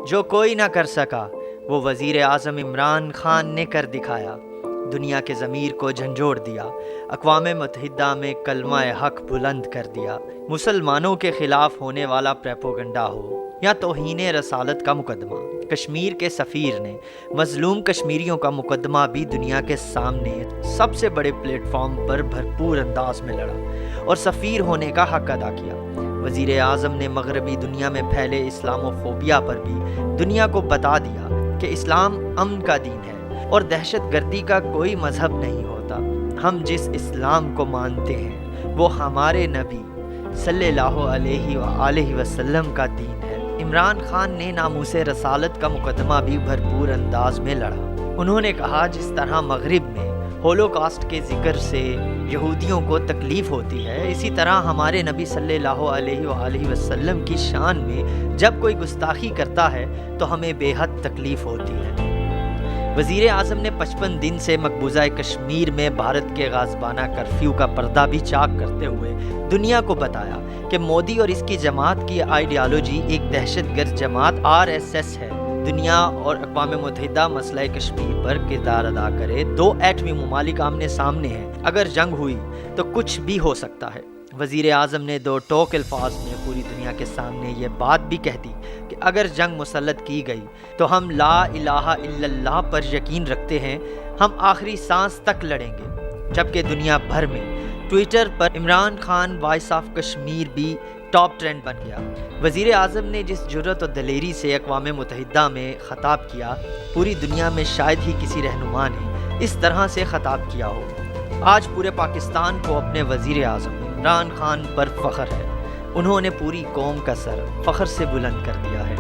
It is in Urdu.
جو کوئی نہ کر سکا وہ وزیر اعظم عمران خان نے کر دکھایا، دنیا کے ضمیر کو جھنجھوڑ دیا، اقوام متحدہ میں کلمہ حق بلند کر دیا۔ مسلمانوں کے خلاف ہونے والا پروپیگنڈا ہو یا توہین رسالت کا مقدمہ، کشمیر کے سفیر نے مظلوم کشمیریوں کا مقدمہ بھی دنیا کے سامنے سب سے بڑے پلیٹ فارم پر بھرپور انداز میں لڑا اور سفیر ہونے کا حق ادا کیا۔ وزیر اعظم نے مغربی دنیا میں پھیلے اسلامو فوبیا پر بھی دنیا کو بتا دیا کہ اسلام امن کا دین ہے اور دہشت گردی کا کوئی مذہب نہیں ہوتا۔ ہم جس اسلام کو مانتے ہیں وہ ہمارے نبی صلی اللہ علیہ وآلہ وسلم کا دین ہے۔ عمران خان نے ناموس رسالت کا مقدمہ بھی بھرپور انداز میں لڑا۔ انہوں نے کہا جس طرح مغرب میں ہولوکاسٹ کے ذکر سے یہودیوں کو تکلیف ہوتی ہے، اسی طرح ہمارے نبی صلی اللہ علیہ وآلہ وسلم کی شان میں جب کوئی گستاخی کرتا ہے تو ہمیں بے حد تکلیف ہوتی ہے۔ وزیر اعظم نے 55 دن سے مقبوضہ کشمیر میں بھارت کے غاصبانہ کرفیو کا پردہ بھی چاک کرتے ہوئے دنیا کو بتایا کہ مودی اور اس کی جماعت کی آئیڈیالوجی ایک دہشت گرد جماعت RSS ہے۔ دنیا اور اقوام متحدہ مسئلہ کشمیر پر کردار ادا کرے۔ 2 ایٹمی ممالک آمنے سامنے ہیں، اگر جنگ ہوئی تو کچھ بھی ہو سکتا ہے۔ وزیر اعظم نے 2 ٹوک الفاظ میں پوری دنیا کے سامنے یہ بات بھی کہہ دی کہ اگر جنگ مسلط کی گئی تو ہم لا الہ الا اللہ پر یقین رکھتے ہیں، ہم آخری سانس تک لڑیں گے۔ جبکہ دنیا بھر میں ٹویٹر پر عمران خان وائس آف کشمیر بھی ٹاپ ٹرینڈ بن گیا۔ وزیر اعظم نے جس جرأت و دلیری سے اقوام متحدہ میں خطاب کیا، پوری دنیا میں شاید ہی کسی رہنما نے اس طرح سے خطاب کیا ہو۔ آج پورے پاکستان کو اپنے وزیر اعظم عمران خان پر فخر ہے۔ انہوں نے پوری قوم کا سر فخر سے بلند کر دیا ہے۔